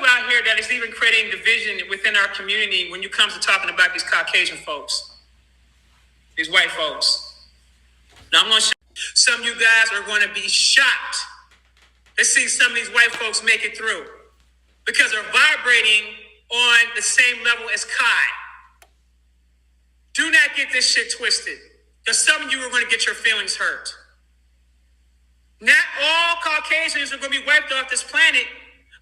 out here that is even creating division within our community when it comes to talking about these Caucasian folks, these white folks. Now, I'm going to show you. Some of you guys are going to be shocked to see some of these white folks make it through because they're vibrating on the same level as Kai. Do not get this shit twisted, because some of you are going to get your feelings hurt. Not all Caucasians are going to be wiped off this planet,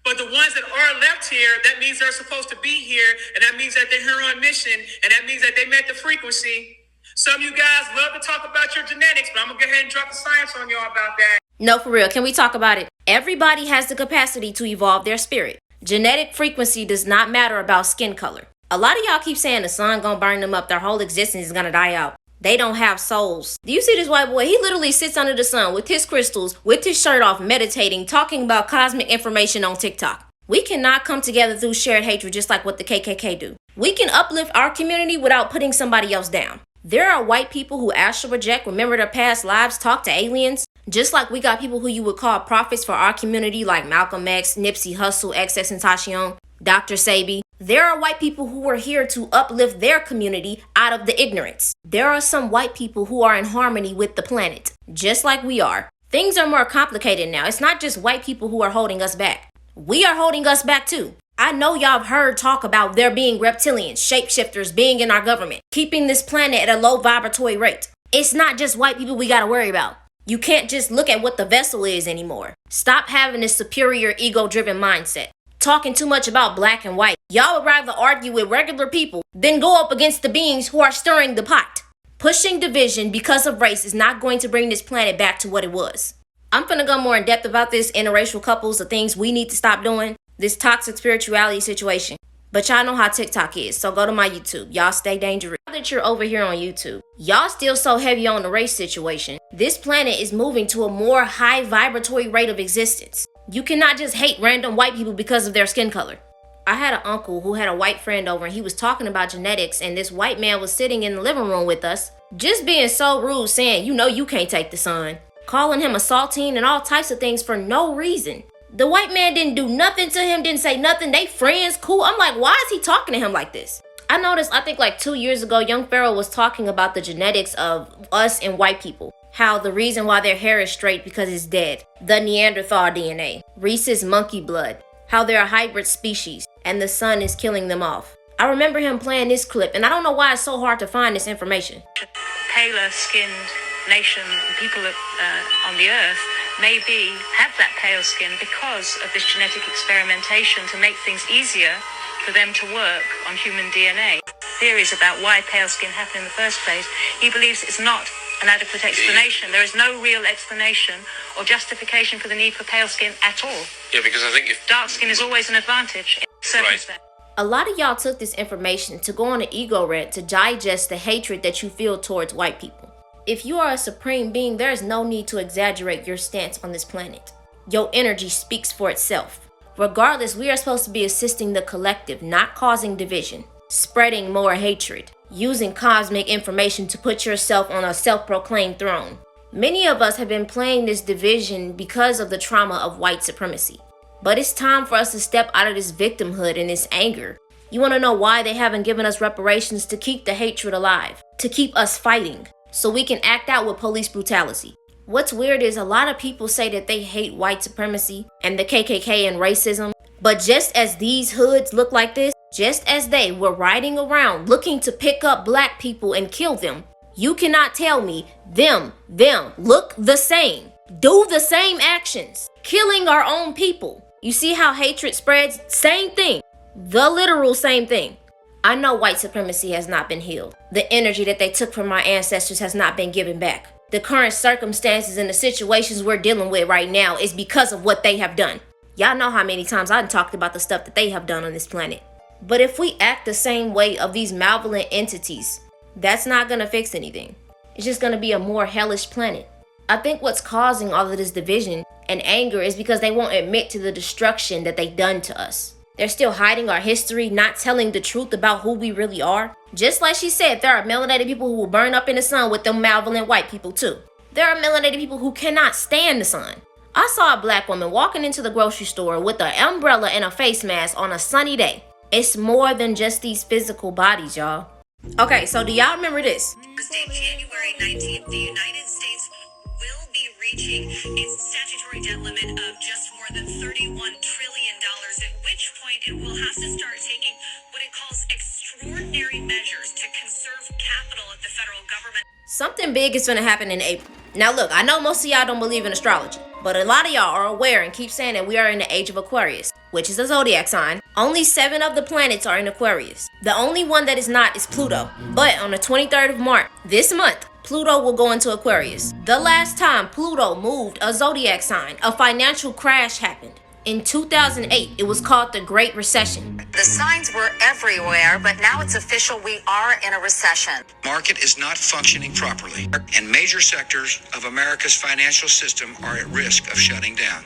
but the ones that are left here, that means they're supposed to be here, and that means that they're here on mission, and that means that they met the frequency. Some of you guys love to talk about your genetics, but I'm going to go ahead and drop the science on y'all about that. No, for real. Can we talk about it? Everybody has the capacity to evolve their spirit. Genetic frequency does not matter about skin color. A lot of y'all keep saying the sun gonna burn them up, their whole existence is gonna die out. They don't have souls. Do you see this white boy? He literally sits under the sun with his crystals, with his shirt off, meditating, talking about cosmic information on TikTok. We cannot come together through shared hatred just like what the KKK do. We can uplift our community without putting somebody else down. There are white people who astral project, remember their past lives, talk to aliens. Just like we got people who you would call prophets for our community like Malcolm X, Nipsey Hussle, XXXTentacion, Dr. Sebi. There are white people who are here to uplift their community out of the ignorance. There are some white people who are in harmony with the planet, just like we are. Things are more complicated now. It's not just white people who are holding us back. We are holding us back too. I know y'all have heard talk about there being reptilians, shapeshifters being in our government, keeping this planet at a low vibratory rate. It's not just white people we gotta worry about. You can't just look at what the vessel is anymore. Stop having this superior ego-driven mindset. Talking too much about black and white. Y'all would rather argue with regular people than go up against the beings who are stirring the pot. Pushing division because of race is not going to bring this planet back to what it was. I'm finna go more in depth about this interracial couples, the things we need to stop doing, this toxic spirituality situation. But y'all know how TikTok is, so go to my YouTube. Y'all stay dangerous. Now that you're over here on YouTube, y'all still so heavy on the race situation. This planet is moving to a more high vibratory rate of existence. You cannot just hate random white people because of their skin color. I had an uncle who had a white friend over and he was talking about genetics, and this white man was sitting in the living room with us, just being so rude, saying, you know you can't take the sun. Calling him a saltine and all types of things for no reason. The white man didn't do nothing to him, didn't say nothing. They friends, cool. I'm like, why is he talking to him like this? I noticed, I think like 2 years ago, Young Pharaoh was talking about the genetics of us and white people. How the reason why their hair is straight because it's dead. The Neanderthal DNA. Rhesus monkey blood. How they're a hybrid species and the sun is killing them off. I remember him playing this clip, and I don't know why it's so hard to find this information. Paler skinned nation, people on the earth, maybe have that pale skin because of this genetic experimentation to make things easier for them to work on human DNA. Theories about why pale skin happened in the first place, he believes it's not an adequate explanation. There is no real explanation or justification for the need for pale skin at all. Yeah, because I think if dark skin is always an advantage in circumstance. A lot of y'all took this information to go on an ego rant to digest the hatred that you feel towards white people. If you are a supreme being, there is no need to exaggerate your stance on this planet. Your energy speaks for itself. Regardless, we are supposed to be assisting the collective, not causing division, spreading more hatred, using cosmic information to put yourself on a self-proclaimed throne. Many of us have been playing this division because of the trauma of white supremacy. But it's time for us to step out of this victimhood and this anger. You want to know why they haven't given us reparations? To keep the hatred alive, to keep us fighting, so we can act out with police brutality. What's weird is a lot of people say that they hate white supremacy and the KKK and racism, but just as these hoods look like this, just as they were riding around looking to pick up black people and kill them, you cannot tell me them look the same, do the same actions, killing our own people. You see how hatred spreads? Same thing. The literal same thing. I know white supremacy has not been healed. The energy that they took from my ancestors has not been given back. The current circumstances and the situations we're dealing with right now is because of what they have done. Y'all know how many times I've talked about the stuff that they have done on this planet. But if we act the same way of these malevolent entities, that's not gonna fix anything. It's just gonna be a more hellish planet. I think what's causing all of this division and anger is because they won't admit to the destruction that they've done to us. They're still hiding our history, not telling the truth about who we really are. Just like she said, there are melanated people who will burn up in the sun with them malevolent white people too. There are melanated people who cannot stand the sun. I saw a black woman walking into the grocery store with an umbrella and a face mask on a sunny day. It's more than just these physical bodies, y'all. Okay, so do y'all remember this? Thursday, January 19th, the United States will be reaching its statutory debt limit of just more than $31 trillion, at which point it will have to start taking what it calls extraordinary measures to conserve capital at the federal government. Something big is gonna happen in April. Now look, I know most of y'all don't believe in astrology, but a lot of y'all are aware and keep saying that we are in the age of Aquarius, which is a zodiac sign. Only 7 of the planets are in Aquarius. The only one that is not is Pluto. But on the 23rd of March, this month, Pluto will go into Aquarius. The last time Pluto moved a zodiac sign, a financial crash happened. In 2008, it was called the Great Recession. The signs were everywhere, but now it's official. We are in a recession. Market is not functioning properly, and major sectors of America's financial system are at risk of shutting down.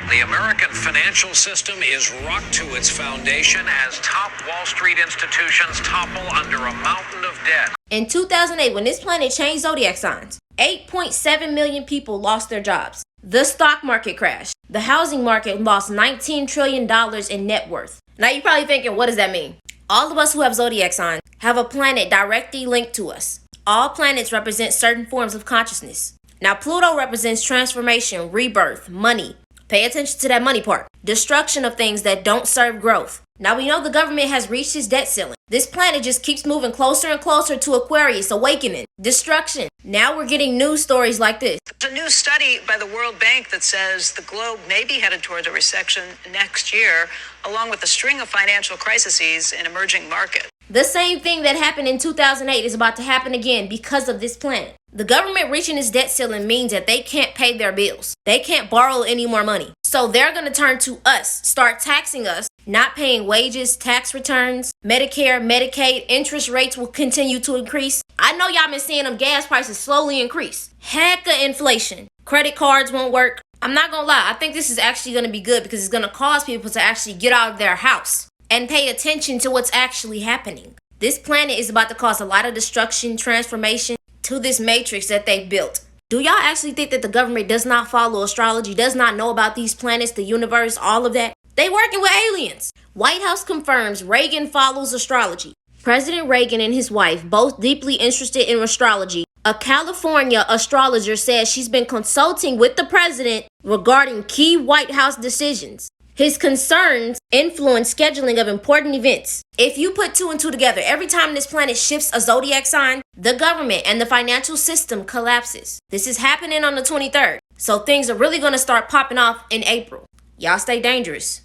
The American financial system is rocked to its foundation as top Wall Street institutions topple under a mountain of debt. In 2008, when this planet changed zodiac signs, 8.7 million people lost their jobs. The stock market crashed. The housing market lost $19 trillion in net worth. Now you're probably thinking, what does that mean? All of us who have zodiac signs have a planet directly linked to us. All planets represent certain forms of consciousness. Now Pluto represents transformation, rebirth, money. Pay attention to that money part. Destruction of things that don't serve growth. Now we know the government has reached its debt ceiling. This planet just keeps moving closer and closer to Aquarius, awakening, destruction. Now we're getting news stories like this. There's a new study by the World Bank that says the globe may be headed towards a recession next year, along with a string of financial crises in emerging markets. The same thing that happened in 2008 is about to happen again because of this planet. The government reaching its debt ceiling means that they can't pay their bills. They can't borrow any more money. So they're going to turn to us, start taxing us, not paying wages, tax returns, Medicare, Medicaid, interest rates will continue to increase. I know y'all been seeing them gas prices slowly increase. Heck of inflation. Credit cards won't work. I'm not going to lie. I think this is actually going to be good because it's going to cause people to actually get out of their house and pay attention to what's actually happening. This planet is about to cause a lot of destruction, transformation to this matrix that they've built. Do y'all actually think that the government does not follow astrology, does not know about these planets, the universe, all of that? They working with aliens. White House confirms Reagan follows astrology. President Reagan and his wife, both deeply interested in astrology. A California astrologer says she's been consulting with the president regarding key White House decisions. His concerns influence scheduling of important events. If you put 2 and 2 together, every time this planet shifts a zodiac sign, the government and the financial system collapses. This is happening on the 23rd. So things are really going to start popping off in April. Y'all stay dangerous.